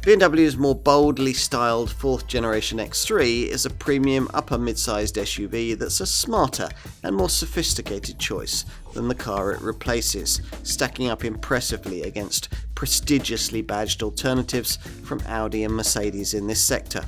BMW's more boldly styled 4th generation X3 is a premium upper mid-sized SUV that's a smarter and more sophisticated choice than the car it replaces, stacking up impressively against prestigiously badged alternatives from Audi and Mercedes in this sector.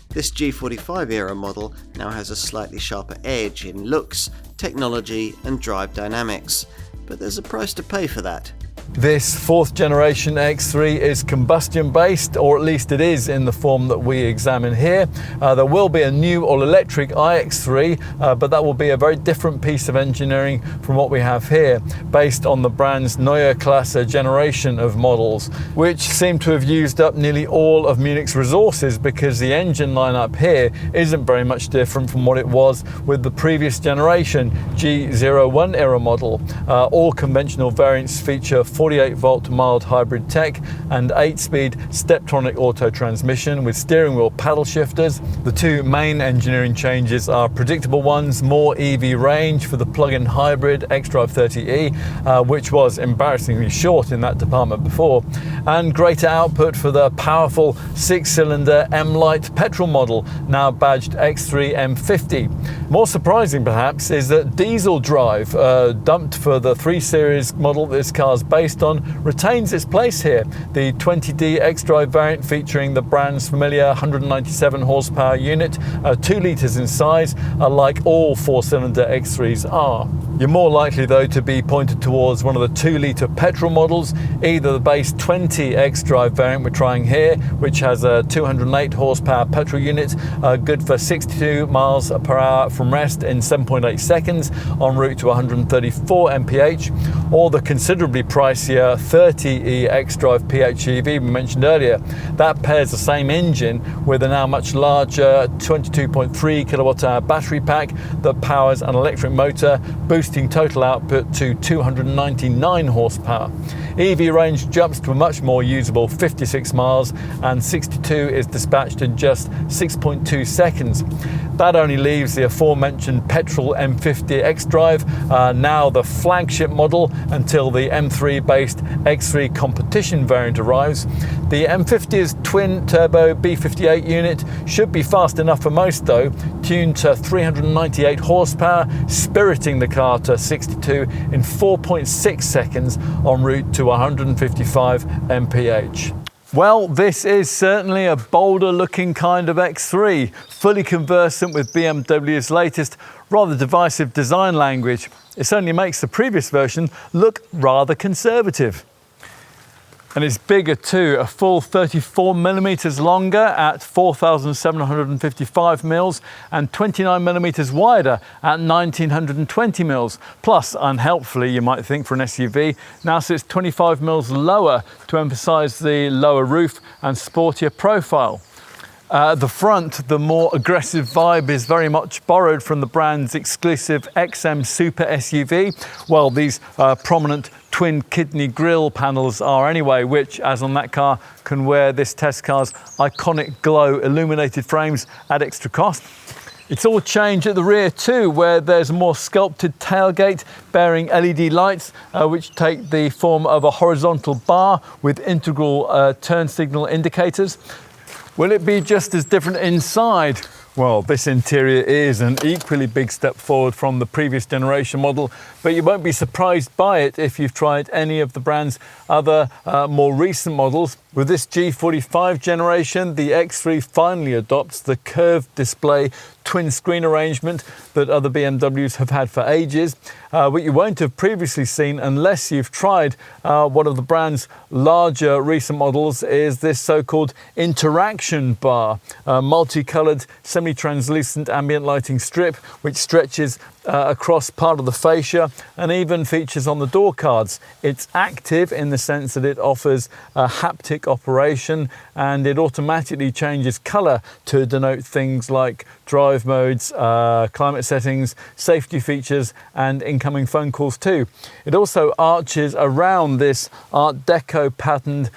This G45 era model now has a slightly sharper edge in looks, technology and drive dynamics, but there's a price to pay for that. This 4th generation X3 is combustion based, or at least it is in the form that we examine here. There will be a new all-electric iX3, but that will be a very different piece of engineering from what we have here, based on the brand's Neue Klasse generation of models, which seem to have used up nearly all of Munich's resources, because the engine lineup here isn't very much different from what it was with the previous generation G01 era model. All conventional variants feature 48-volt mild hybrid tech and 8-speed Steptronic auto transmission with steering wheel paddle shifters. The two main engineering changes are predictable ones: more EV range for the plug-in hybrid xDrive 30e, which was embarrassingly short in that department before, and greater output for the powerful 6-cylinder M-Lite petrol model, now badged X3 M50. More surprising perhaps is that diesel drive, dumped for the 3 Series model this car's based on, retains its place here. The 20D xDrive variant, featuring the brand's familiar 197 horsepower unit, 2 litres in size, like all 4-cylinder X3s are. You're more likely though to be pointed towards one of the 2-litre petrol models, either the base 20 xDrive variant we're trying here, which has a 208 horsepower petrol unit, good for 62 miles per hour from rest in 7.8 seconds en route to 134 mph, or the considerably pricier 30E xDrive PHEV we mentioned earlier. That pairs the same engine with a now much larger 22.3 kilowatt-hour battery pack that powers an electric motor, boosting total output to 299 horsepower. EV range jumps to a much more usable 56 miles, and 62 is dispatched in just 6.2 seconds. That only leaves the aforementioned petrol M50 xDrive, now the flagship model until the M3-based X3 competition variant arrives. The M50's twin-turbo B58 unit should be fast enough for most though, tuned to 398 horsepower, spiriting the car to 62 in 4.6 seconds en route to 155 mph. Well, this is certainly a bolder looking kind of X3, fully conversant with BMW's latest, rather divisive design language. It certainly makes the previous version look rather conservative. And it's bigger too, a full 34mm longer at 4,755 mils and 29mm wider at 1,920 mils. Plus, unhelpfully, you might think, for an SUV, now sits 25 mils lower to emphasize the lower roof and sportier profile. At the front, the more aggressive vibe is very much borrowed from the brand's exclusive XM Super SUV. Well, these prominent twin kidney grille panels are anyway, which, as on that car, can wear this test car's iconic glow illuminated frames at extra cost. It's all changed at the rear too, where there's a more sculpted tailgate bearing LED lights, which take the form of a horizontal bar with integral turn signal indicators. Will it be just as different inside? Well, this interior is an equally big step forward from the previous generation model, but you won't be surprised by it if you've tried any of the brand's other more recent models. With this G45 generation, the X3 finally adopts the curved display twin screen arrangement that other BMWs have had for ages. What you won't have previously seen unless you've tried one of the brand's larger recent models is this so-called interaction bar, a multicolored semi-translucent ambient lighting strip which stretches across part of the fascia and even features on the door cards. It's active in the sense that it offers a haptic operation, and it automatically changes colour to denote things like drive modes, climate settings, safety features and incoming phone calls too. It also arches around this Art Deco patterned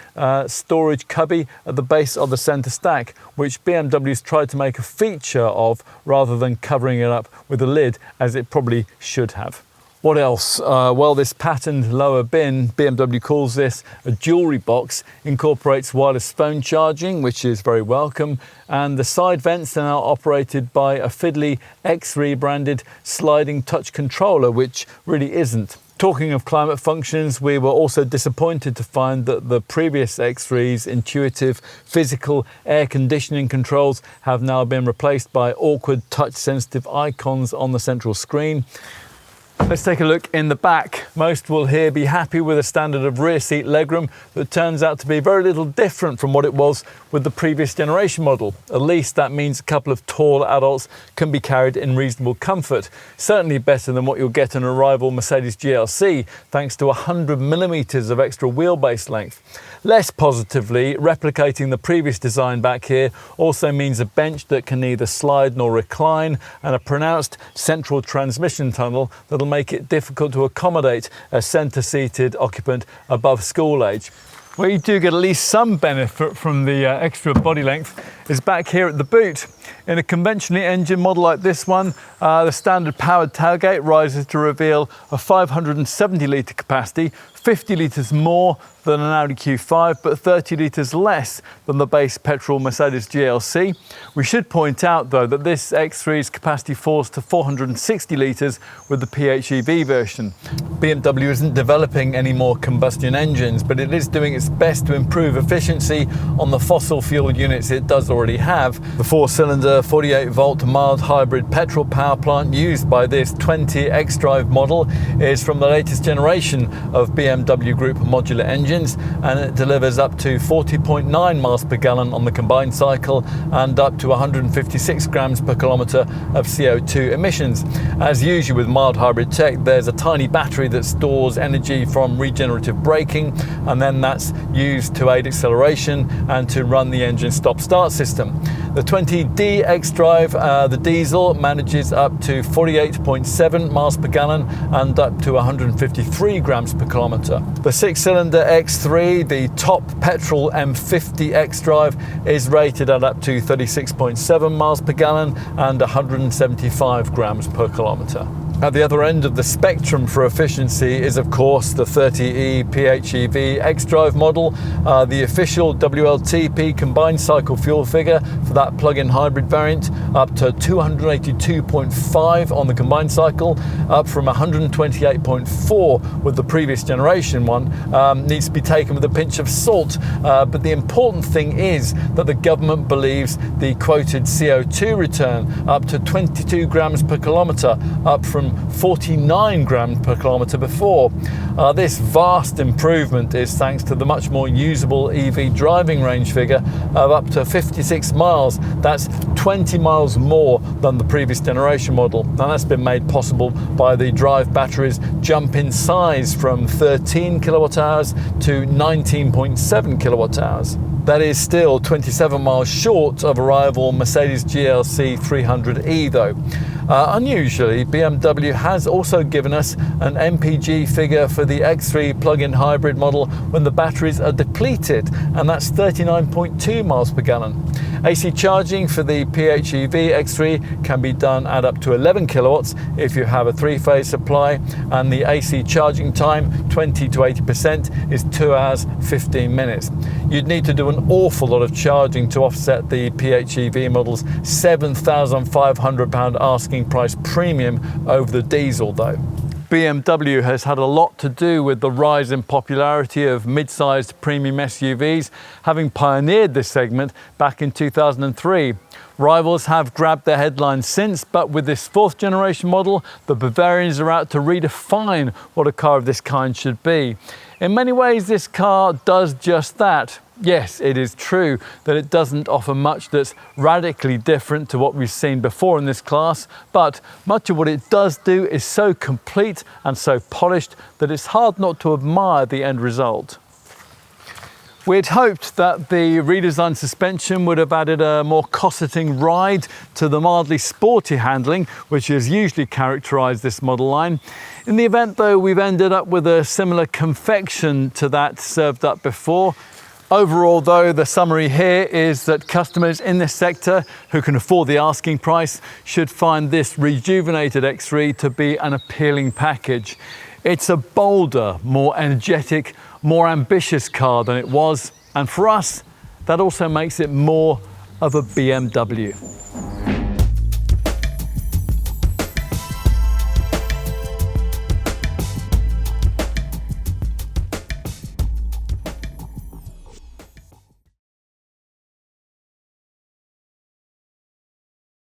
storage cubby at the base of the centre stack, which BMW's tried to make a feature of rather than covering it up with a lid as it probably should have. What else? Well, this patterned lower bin, BMW calls this a jewellery box, incorporates wireless phone charging, which is very welcome, and the side vents are now operated by a fiddly X3 branded sliding touch controller, which really isn't. Talking of climate functions, we were also disappointed to find that the previous X3's intuitive physical air conditioning controls have now been replaced by awkward touch-sensitive icons on the central screen. Let's take a look in the back. Most will here be happy with a standard of rear seat legroom that turns out to be very little different from what it was with the previous generation model. At least that means a couple of tall adults can be carried in reasonable comfort. Certainly better than what you'll get in a rival Mercedes GLC, thanks to 100mm of extra wheelbase length. Less positively, replicating the previous design back here also means a bench that can neither slide nor recline, and a pronounced central transmission tunnel that'll make it difficult to accommodate a centre-seated occupant above school age. Where you do get at least some benefit from the extra body length is back here at the boot. In a conventionally engined model like this one, the standard powered tailgate rises to reveal a 570 litre capacity, 50 litres more than an Audi Q5, but 30 litres less than the base petrol Mercedes GLC. We should point out though that this X3's capacity falls to 460 litres with the PHEV version. BMW isn't developing any more combustion engines, but it is doing its best to improve efficiency on the fossil fuel units it does already have. The 4-cylinder 48-volt mild hybrid petrol power plant used by this 20 xDrive model is from the latest generation of BMW Group modular engines, and it delivers up to 40.9 miles per gallon on the combined cycle and up to 156 grams per kilometre of CO2 emissions. As usual with mild hybrid tech, there's a tiny battery that stores energy from regenerative braking, and then that's used to aid acceleration and to run the engine stop-start system. The 20D xDrive, the diesel, manages up to 48.7 miles per gallon and up to 153 grams per kilometre. The 6-cylinder X3, the top petrol M50 xDrive, is rated at up to 36.7 miles per gallon and 175 grams per kilometre. At the other end of the spectrum for efficiency is of course the 30E PHEV xDrive model, the official WLTP combined cycle fuel figure for that plug-in hybrid variant, up to 282.5 on the combined cycle, up from 128.4 with the previous generation one. Needs to be taken with a pinch of salt, but the important thing is that the government believes the quoted CO2 return up to 22 grams per kilometre, up from 49 grams per kilometre before. This vast improvement is thanks to the much more usable EV driving range figure of up to 56 miles. That's 20 miles more than the previous generation model, and that's been made possible by the drive battery's jump in size from 13 kilowatt hours to 19.7 kilowatt hours. That is still 27 miles short of a rival Mercedes GLC 300e though. Unusually, BMW has also given us an MPG figure for the X3 plug-in hybrid model when the batteries are depleted, and that's 39.2 miles per gallon. AC charging for the PHEV X3 can be done at up to 11 kilowatts if you have a 3-phase supply, and the AC charging time, 20 to 80%, is 2 hours 15 minutes. You'd need to do an awful lot of charging to offset the PHEV model's £7,500 asking price premium over the diesel though. BMW has had a lot to do with the rise in popularity of mid-sized premium SUVs, having pioneered this segment back in 2003. Rivals have grabbed their headlines since, but with this 4th generation model, the Bavarians are out to redefine what a car of this kind should be. In many ways, this car does just that. Yes, it is true that it doesn't offer much that's radically different to what we've seen before in this class, but much of what it does do is so complete and so polished that it's hard not to admire the end result. We'd hoped that the redesigned suspension would have added a more cosseting ride to the mildly sporty handling, which has usually characterised this model line. In the event though, we've ended up with a similar confection to that served up before. Overall though, the summary here is that customers in this sector who can afford the asking price should find this rejuvenated X3 to be an appealing package. It's a bolder, more energetic, more ambitious car than it was, and for us, that also makes it more of a BMW.